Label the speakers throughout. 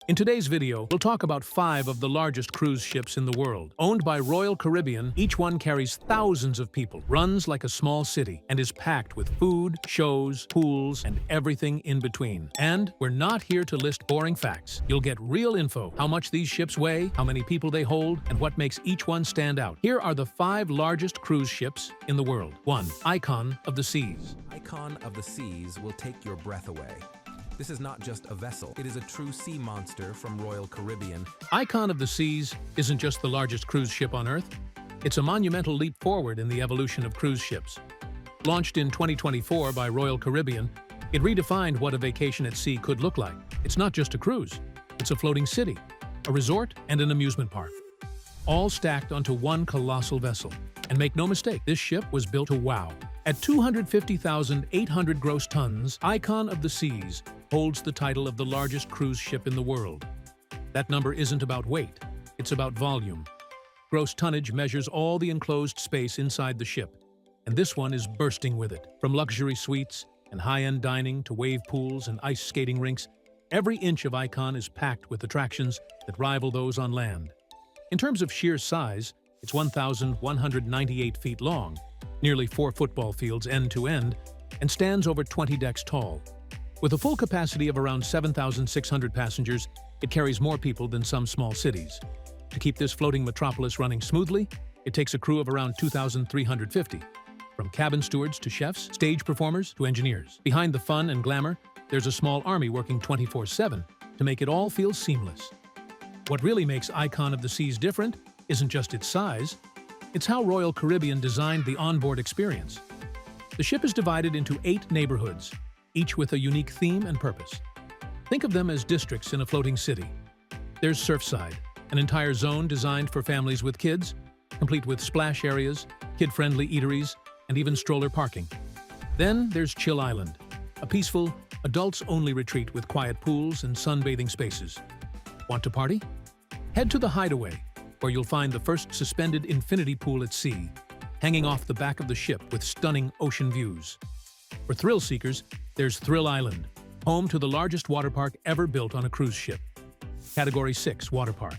Speaker 1: In today's video, we'll talk about 5 of the largest cruise ships in the world. Owned by Royal Caribbean, each one carries thousands of people, runs like a small city, and is packed with food, shows, pools, and everything in between. And we're not here to list boring facts. You'll get real info: how much these ships weigh, how many people they hold, and what makes each one stand out. Here are the 5 largest cruise ships in the world. 1. Icon of the Seas.
Speaker 2: Icon of the Seas will take your breath away. This is not just a vessel, it is a true sea monster from Royal Caribbean.
Speaker 1: Icon of the Seas isn't just the largest cruise ship on Earth. It's a monumental leap forward in the evolution of cruise ships. Launched in 2024 by Royal Caribbean, it redefined what a vacation at sea could look like. It's not just a cruise, it's a floating city, a resort, and an amusement park, all stacked onto one colossal vessel. And make no mistake, this ship was built to wow. At 250,800 gross tons, Icon of the Seas holds the title of the largest cruise ship in the world. That number isn't about weight, it's about volume. Gross tonnage measures all the enclosed space inside the ship, and this one is bursting with it. From luxury suites and high-end dining to wave pools and ice skating rinks, every inch of Icon is packed with attractions that rival those on land. In terms of sheer size, it's 1,198 feet long, nearly 4 football fields end to end, and stands over 20 decks tall. With a full capacity of around 7,600 passengers, it carries more people than some small cities. To keep this floating metropolis running smoothly, it takes a crew of around 2,350, from cabin stewards to chefs, stage performers to engineers. Behind the fun and glamour, there's a small army working 24/7 to make it all feel seamless. What really makes Icon of the Seas different isn't just its size, it's how Royal Caribbean designed the onboard experience. The ship is divided into 8 neighborhoods, each with a unique theme and purpose. Think of them as districts in a floating city. There's Surfside, an entire zone designed for families with kids, complete with splash areas, kid-friendly eateries, and even stroller parking. Then there's Chill Island, a peaceful, adults-only retreat with quiet pools and sunbathing spaces. Want to party? Head to the Hideaway, where you'll find the first suspended infinity pool at sea, hanging off the back of the ship with stunning ocean views. For thrill seekers, there's Thrill Island, home to the largest water park ever built on a cruise ship. Category 6 Water Park.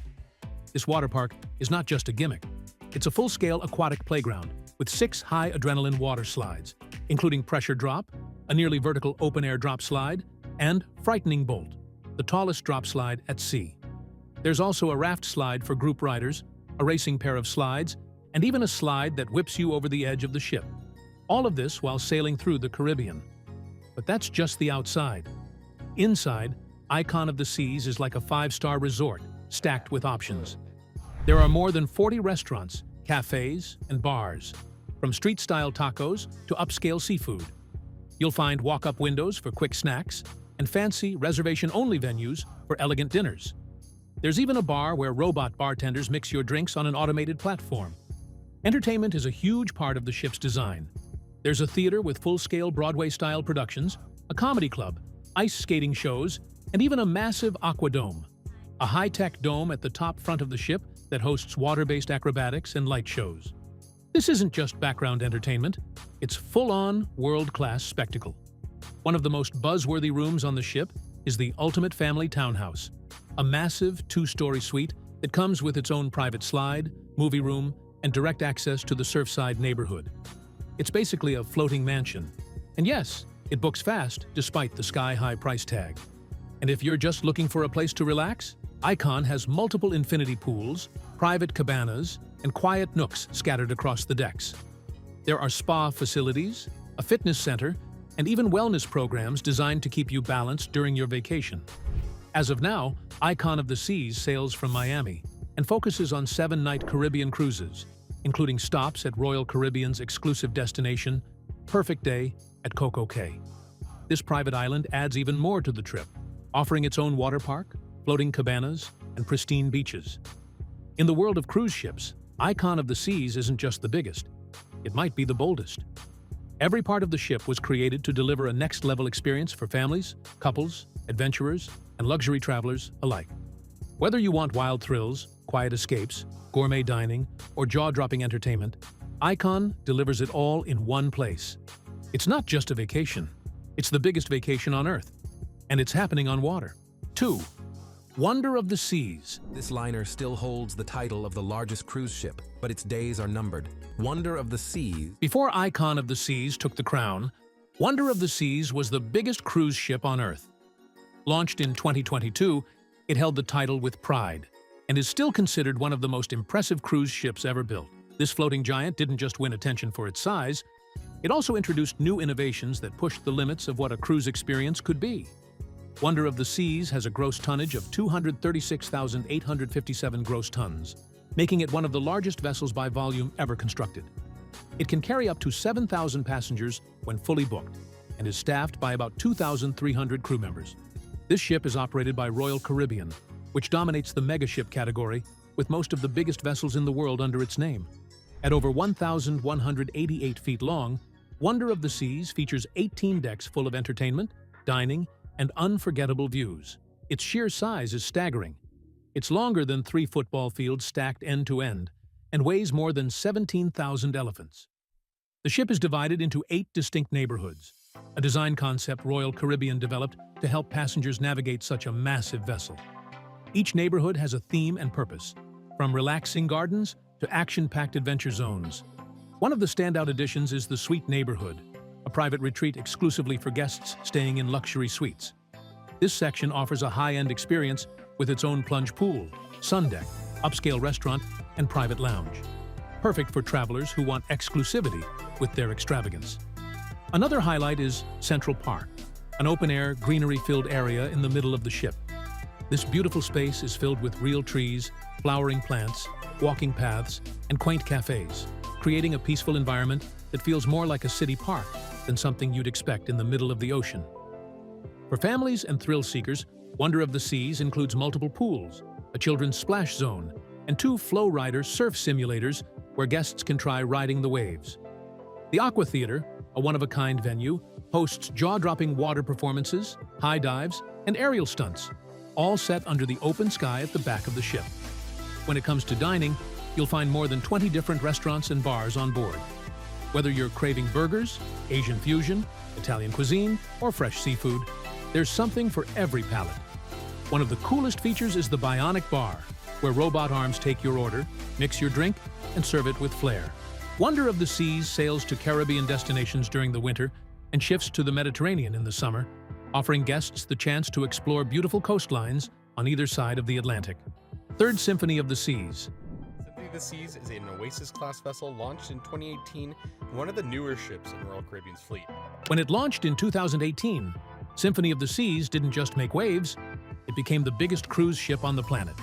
Speaker 1: This water park is not just a gimmick. It's a full-scale aquatic playground with 6 high-adrenaline water slides, including Pressure Drop, a nearly vertical open-air drop slide, and Frightening Bolt, the tallest drop slide at sea. There's also a raft slide for group riders, a racing pair of slides, and even a slide that whips you over the edge of the ship. All of this while sailing through the Caribbean. But that's just the outside. Inside, Icon of the Seas is like a 5-star resort, stacked with options. There are more than 40 restaurants, cafes, and bars, from street-style tacos to upscale seafood. You'll find walk-up windows for quick snacks and fancy reservation-only venues for elegant dinners. There's even a bar where robot bartenders mix your drinks on an automated platform. Entertainment is a huge part of the ship's design. There's a theater with full-scale Broadway-style productions, a comedy club, ice skating shows, and even a massive aquadome, a high-tech dome at the top front of the ship that hosts water-based acrobatics and light shows. This isn't just background entertainment, it's full-on, world-class spectacle. One of the most buzzworthy rooms on the ship is the Ultimate Family Townhouse, a massive 2-story suite that comes with its own private slide, movie room, and direct access to the Surfside neighborhood. It's basically a floating mansion. And yes, it books fast despite the sky-high price tag. And if you're just looking for a place to relax, Icon has multiple infinity pools, private cabanas, and quiet nooks scattered across the decks. There are spa facilities, a fitness center, and even wellness programs designed to keep you balanced during your vacation. As of now, Icon of the Seas sails from Miami and focuses on 7-night Caribbean cruises, including stops at Royal Caribbean's exclusive destination, Perfect Day at Coco Cay. This private island adds even more to the trip, offering its own water park, floating cabanas, and pristine beaches. In the world of cruise ships, Icon of the Seas isn't just the biggest, it might be the boldest. Every part of the ship was created to deliver a next-level experience for families, couples, adventurers, and luxury travelers alike. Whether you want wild thrills, quiet escapes, gourmet dining, or jaw-dropping entertainment, Icon delivers it all in one place. It's not just a vacation, it's the biggest vacation on Earth, and it's happening on water. 2. Wonder of the Seas.
Speaker 2: This liner still holds the title of the largest cruise ship, but its days are numbered. Wonder of the Seas.
Speaker 1: Before Icon of the Seas took the crown, Wonder of the Seas was the biggest cruise ship on Earth. Launched in 2022, it held the title with pride and is still considered one of the most impressive cruise ships ever built. This floating giant didn't just win attention for its size, it also introduced new innovations that pushed the limits of what a cruise experience could be. Wonder of the Seas has a gross tonnage of 236,857 gross tons, making it one of the largest vessels by volume ever constructed. It can carry up to 7,000 passengers when fully booked and is staffed by about 2,300 crew members. This ship is operated by Royal Caribbean, which dominates the megaship category with most of the biggest vessels in the world under its name. At over 1,188 feet long, Wonder of the Seas features 18 decks full of entertainment, dining, and unforgettable views. Its sheer size is staggering. It's longer than 3 football fields stacked end-to-end and weighs more than 17,000 elephants. The ship is divided into 8 distinct neighborhoods, a design concept Royal Caribbean developed to help passengers navigate such a massive vessel. Each neighborhood has a theme and purpose, from relaxing gardens to action-packed adventure zones. One of the standout additions is the Suite Neighborhood, a private retreat exclusively for guests staying in luxury suites. This section offers a high-end experience with its own plunge pool, sun deck, upscale restaurant, and private lounge. Perfect for travelers who want exclusivity with their extravagance. Another highlight is Central Park, an open-air, greenery-filled area in the middle of the ship. This beautiful space is filled with real trees, flowering plants, walking paths, and quaint cafes, creating a peaceful environment that feels more like a city park than something you'd expect in the middle of the ocean. For families and thrill seekers, Wonder of the Seas includes multiple pools, a children's splash zone, and 2 flow rider surf simulators where guests can try riding the waves. The Aqua Theater, a one-of-a-kind venue, hosts jaw-dropping water performances, high dives, and aerial stunts, all set under the open sky at the back of the ship. When it comes to dining, you'll find more than 20 different restaurants and bars on board. Whether you're craving burgers, Asian fusion, Italian cuisine, or fresh seafood, there's something for every palate. One of the coolest features is the Bionic Bar, where robot arms take your order, mix your drink, and serve it with flair. Wonder of the Seas sails to Caribbean destinations during the winter and shifts to the Mediterranean in the summer, offering guests the chance to explore beautiful coastlines on either side of the Atlantic. Third Symphony of the Seas.
Speaker 3: Symphony of the Seas is an Oasis-class vessel launched in 2018 and one of the newer ships in Royal Caribbean's fleet.
Speaker 1: When it launched in 2018, Symphony of the Seas didn't just make waves, it became the biggest cruise ship on the planet.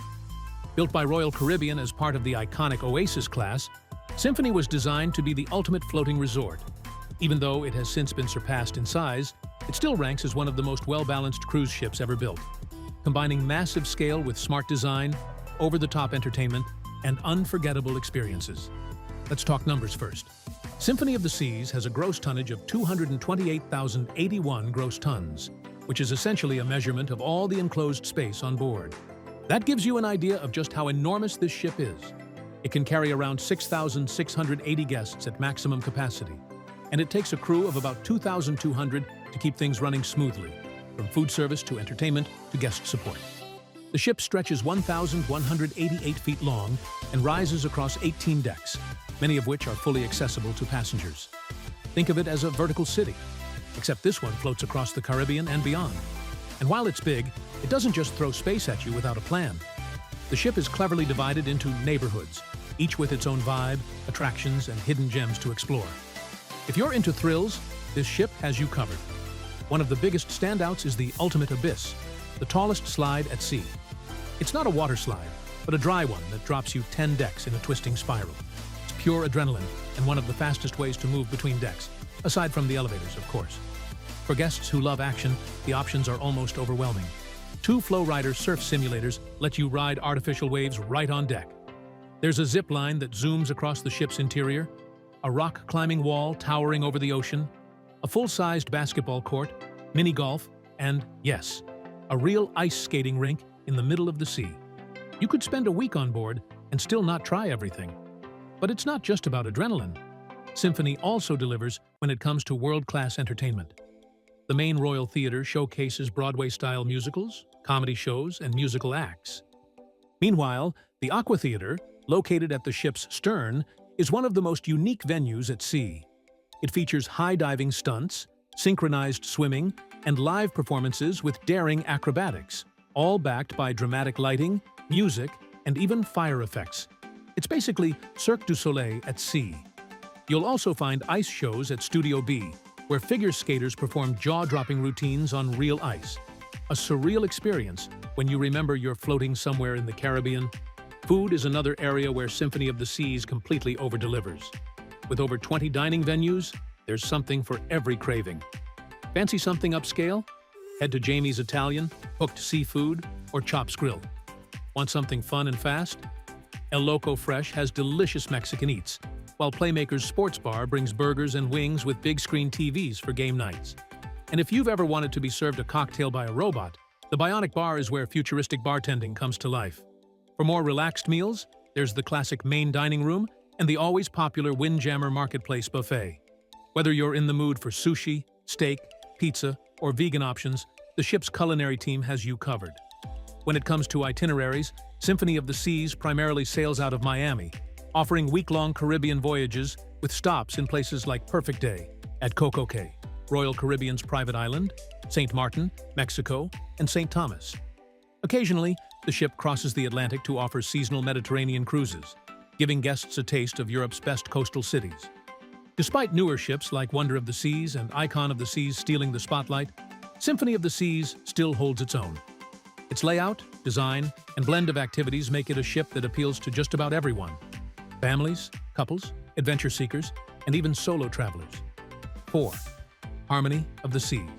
Speaker 1: Built by Royal Caribbean as part of the iconic Oasis class, Symphony was designed to be the ultimate floating resort. Even though it has since been surpassed in size, it still ranks as one of the most well-balanced cruise ships ever built, combining massive scale with smart design, over-the-top entertainment, and unforgettable experiences. Let's talk numbers first. Symphony of the Seas has a gross tonnage of 228,081 gross tons, which is essentially a measurement of all the enclosed space on board. That gives you an idea of just how enormous this ship is. It can carry around 6,680 guests at maximum capacity, and it takes a crew of about 2,200 to keep things running smoothly, from food service to entertainment to guest support. The ship stretches 1,188 feet long and rises across 18 decks, many of which are fully accessible to passengers. Think of it as a vertical city, except this one floats across the Caribbean and beyond. And while it's big, it doesn't just throw space at you without a plan. The ship is cleverly divided into neighborhoods, each with its own vibe, attractions, and hidden gems to explore. If you're into thrills, this ship has you covered. One of the biggest standouts is the Ultimate Abyss, the tallest slide at sea. It's not a water slide, but a dry one that drops you 10 decks in a twisting spiral. It's pure adrenaline and one of the fastest ways to move between decks, aside from the elevators, of course. For guests who love action, the options are almost overwhelming. 2 flow rider surf simulators let you ride artificial waves right on deck. There's a zip line that zooms across the ship's interior, a rock climbing wall towering over the ocean, a full-sized basketball court, mini golf, and, yes, a real ice skating rink in the middle of the sea. You could spend a week on board and still not try everything. But it's not just about adrenaline. Symphony also delivers when it comes to world-class entertainment. The main Royal Theater showcases Broadway-style musicals, comedy shows, and musical acts. Meanwhile, the Aqua Theater, located at the ship's stern, is one of the most unique venues at sea. It features high-diving stunts, synchronized swimming, and live performances with daring acrobatics, all backed by dramatic lighting, music, and even fire effects. It's basically Cirque du Soleil at sea. You'll also find ice shows at Studio B, where figure skaters perform jaw-dropping routines on real ice. A surreal experience when you remember you're floating somewhere in the Caribbean. Food is another area where Symphony of the Seas completely over-delivers. With over 20 dining venues, there's something for every craving. Fancy something upscale? Head to Jamie's Italian, Hooked Seafood, or Chops Grill. Want something fun and fast? El Loco Fresh has delicious Mexican eats, while Playmaker's Sports Bar brings burgers and wings with big-screen TVs for game nights. And if you've ever wanted to be served a cocktail by a robot, the Bionic Bar is where futuristic bartending comes to life. For more relaxed meals, there's the classic main dining room and the always popular Windjammer Marketplace buffet. Whether you're in the mood for sushi, steak, pizza, or vegan options, the ship's culinary team has you covered. When it comes to itineraries, Symphony of the Seas primarily sails out of Miami, offering week-long Caribbean voyages with stops in places like Perfect Day at Coco Cay, Royal Caribbean's private island, St. Martin, Mexico, and St. Thomas. Occasionally, the ship crosses the Atlantic to offer seasonal Mediterranean cruises, giving guests a taste of Europe's best coastal cities. Despite newer ships like Wonder of the Seas and Icon of the Seas stealing the spotlight, Symphony of the Seas still holds its own. Its layout, design, and blend of activities make it a ship that appeals to just about everyone. Families, couples, adventure seekers, and even solo travelers. 4. Harmony of the Seas.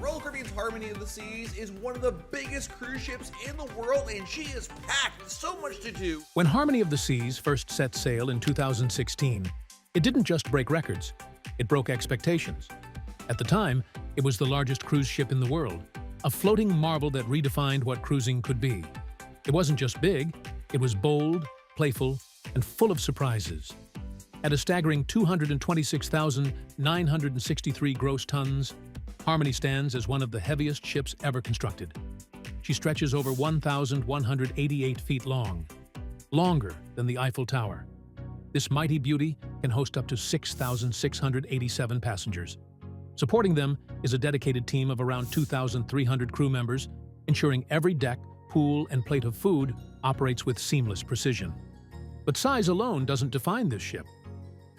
Speaker 4: Royal Caribbean's Harmony of the Seas is one of the biggest cruise ships in the world, and she is packed with so much to do.
Speaker 1: When Harmony of the Seas first set sail in 2016, it didn't just break records, it broke expectations. At the time, it was the largest cruise ship in the world, a floating marvel that redefined what cruising could be. It wasn't just big, it was bold, playful, and full of surprises. At a staggering 226,963 gross tons, Harmony stands as one of the heaviest ships ever constructed. She stretches over 1,188 feet long, longer than the Eiffel Tower. This mighty beauty can host up to 6,687 passengers. Supporting them is a dedicated team of around 2,300 crew members, ensuring every deck, pool, and plate of food operates with seamless precision. But size alone doesn't define this ship.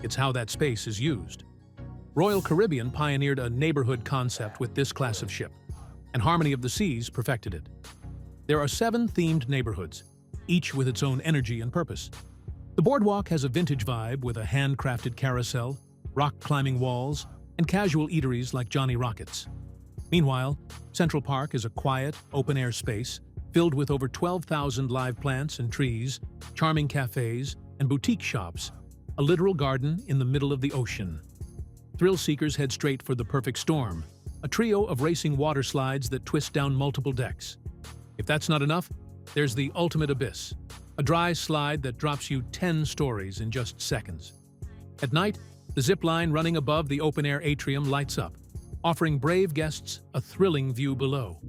Speaker 1: It's how that space is used. Royal Caribbean pioneered a neighborhood concept with this class of ship, and Harmony of the Seas perfected it. There are 7 themed neighborhoods, each with its own energy and purpose. The boardwalk has a vintage vibe with a handcrafted carousel, rock-climbing walls, and casual eateries like Johnny Rockets. Meanwhile, Central Park is a quiet, open-air space filled with over 12,000 live plants and trees, charming cafes, and boutique shops, a literal garden in the middle of the ocean. Thrill seekers head straight for the Perfect Storm, a trio of racing water slides that twist down multiple decks. If that's not enough, there's the Ultimate Abyss, a dry slide that drops you 10 stories in just seconds. At night, the zip line running above the open-air atrium lights up, offering brave guests a thrilling view below.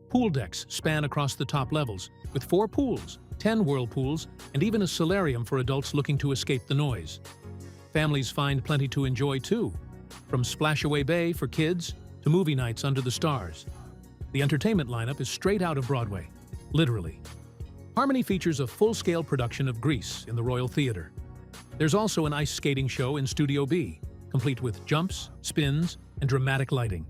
Speaker 1: Pool decks span across the top levels, with 4 pools, 10 whirlpools, and even a solarium for adults looking to escape the noise. Families find plenty to enjoy too, from Splashaway Bay for kids to movie nights under the stars. The entertainment lineup is straight out of Broadway, literally. Harmony features a full-scale production of Grease in the Royal Theater. There's also an ice skating show in Studio B, complete with jumps, spins, and dramatic lighting.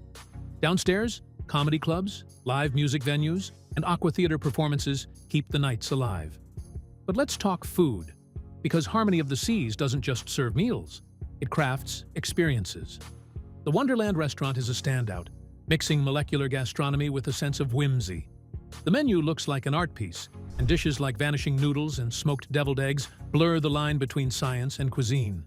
Speaker 1: Downstairs, comedy clubs, live music venues, and aqua theater performances keep the nights alive. But let's talk food, because Harmony of the Seas doesn't just serve meals, it crafts experiences. The Wonderland restaurant is a standout, mixing molecular gastronomy with a sense of whimsy. The menu looks like an art piece, and dishes like vanishing noodles and smoked deviled eggs blur the line between science and cuisine.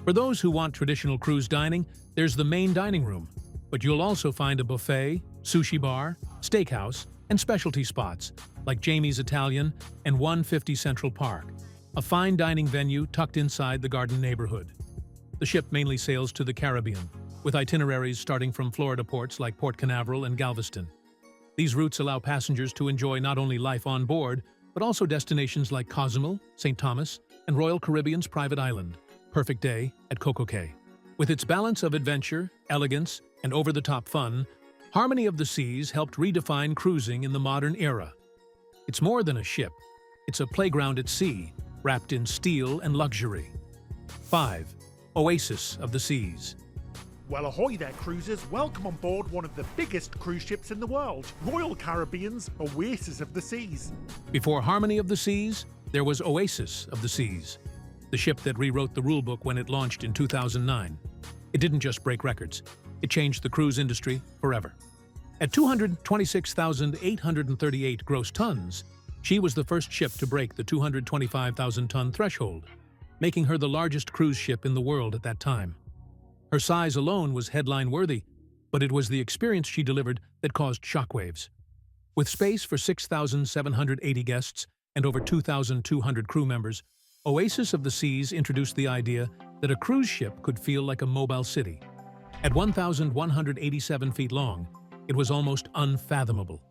Speaker 1: For those who want traditional cruise dining, there's the main dining room, but you'll also find a buffet, sushi bar, steakhouse, and specialty spots like Jamie's Italian and 150 Central Park, a fine dining venue tucked inside the Garden neighborhood. The ship mainly sails to the Caribbean, with itineraries starting from Florida ports like Port Canaveral and Galveston. These routes allow passengers to enjoy not only life on board, but also destinations like Cozumel, St. Thomas, and Royal Caribbean's private island, Perfect Day at Coco Cay. With its balance of adventure, elegance, and over-the-top fun, Harmony of the Seas helped redefine cruising in the modern era. It's more than a ship. It's a playground at sea, wrapped in steel and luxury. 5. Oasis of the Seas.
Speaker 5: Well, ahoy there, cruisers. Welcome on board one of the biggest cruise ships in the world, Royal Caribbean's Oasis of the Seas.
Speaker 1: Before Harmony of the Seas, there was Oasis of the Seas, the ship that rewrote the rulebook when it launched in 2009. It didn't just break records, it changed the cruise industry forever. At 226,838 gross tons, she was the first ship to break the 225,000-ton threshold, making her the largest cruise ship in the world at that time. Her size alone was headline-worthy, but it was the experience she delivered that caused shockwaves. With space for 6,780 guests and over 2,200 crew members, Oasis of the Seas introduced the idea that a cruise ship could feel like a mobile city. At 1,187 feet long, it was almost unfathomable.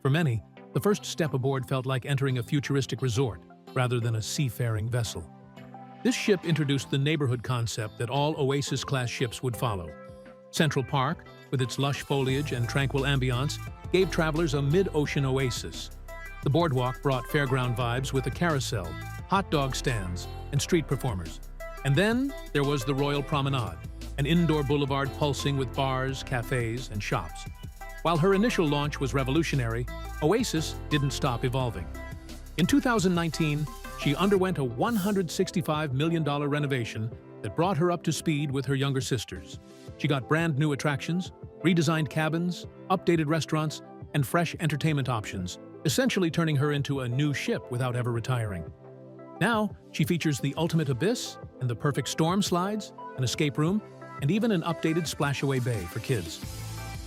Speaker 1: For many, the first step aboard felt like entering a futuristic resort rather than a seafaring vessel. This ship introduced the neighborhood concept that all Oasis-class ships would follow. Central Park, with its lush foliage and tranquil ambiance, gave travelers a mid-ocean oasis. The boardwalk brought fairground vibes with a carousel, hot dog stands, and street performers. And then there was the Royal Promenade, an indoor boulevard pulsing with bars, cafes, and shops. While her initial launch was revolutionary, Oasis didn't stop evolving. In 2019, she underwent a $165 million renovation that brought her up to speed with her younger sisters. She got brand new attractions, redesigned cabins, updated restaurants, and fresh entertainment options, essentially turning her into a new ship without ever retiring. Now, she features the ultimate abyss and the perfect storm slides, an escape room, and even an updated splashaway bay for kids.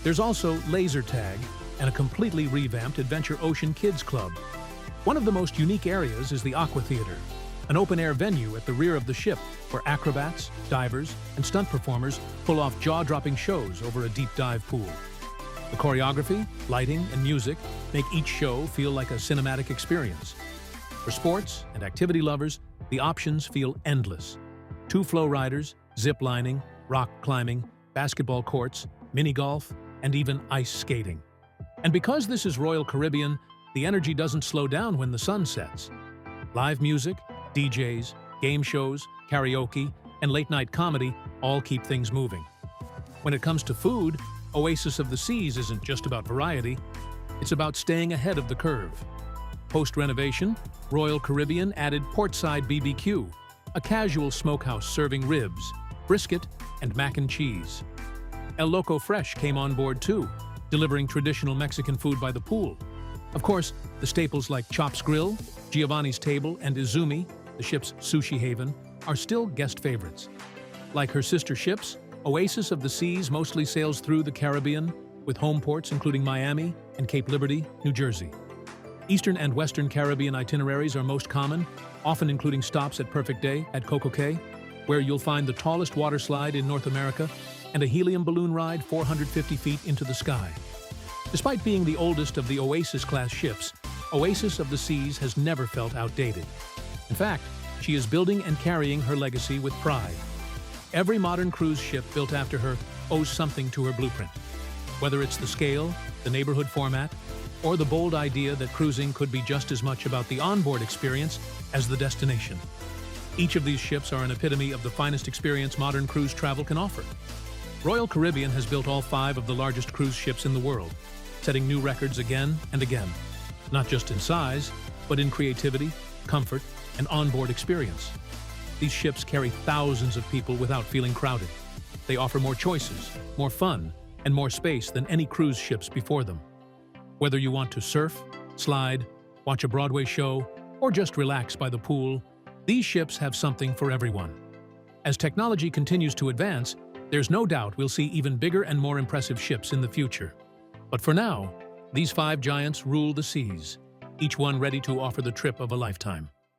Speaker 1: There's also laser tag and a completely revamped Adventure Ocean Kids Club. One of the most unique areas is the Aqua Theater, an open-air venue at the rear of the ship where acrobats, divers, and stunt performers pull off jaw-dropping shows over a deep dive pool. The choreography, lighting, and music make each show feel like a cinematic experience. For sports and activity lovers, the options feel endless. 2 flow riders, zip lining, rock climbing, basketball courts, mini golf, and even ice skating. And because this is Royal Caribbean, the energy doesn't slow down when the sun sets. Live music, DJs, game shows, karaoke, and late-night comedy all keep things moving. When it comes to food, Oasis of the Seas isn't just about variety, it's about staying ahead of the curve. Post-renovation, Royal Caribbean added Portside BBQ, a casual smokehouse serving ribs, brisket, and mac and cheese. El Loco Fresh came on board too, delivering traditional Mexican food by the pool. Of course, the staples like Chop's Grill, Giovanni's Table, and Izumi, the ship's sushi haven, are still guest favorites. Like her sister ships, Oasis of the Seas mostly sails through the Caribbean, with home ports including Miami and Cape Liberty, New Jersey. Eastern and Western Caribbean itineraries are most common, often including stops at Perfect Day at Coco Cay, where you'll find the tallest water slide in North America and a helium balloon ride 450 feet into the sky. Despite being the oldest of the Oasis-class ships, Oasis of the Seas has never felt outdated. In fact, she is building and carrying her legacy with pride. Every modern cruise ship built after her owes something to her blueprint. Whether it's the scale, the neighborhood format, or the bold idea that cruising could be just as much about the onboard experience as the destination. Each of these ships are an epitome of the finest experience modern cruise travel can offer. Royal Caribbean has built all 5 of the largest cruise ships in the world, setting new records again and again, not just in size, but in creativity, comfort, and onboard experience. These ships carry thousands of people without feeling crowded. They offer more choices, more fun, and more space than any cruise ships before them. Whether you want to surf, slide, watch a Broadway show, or just relax by the pool, these ships have something for everyone. As technology continues to advance, there's no doubt we'll see even bigger and more impressive ships in the future. But for now, these 5 giants rule the seas, each one ready to offer the trip of a lifetime.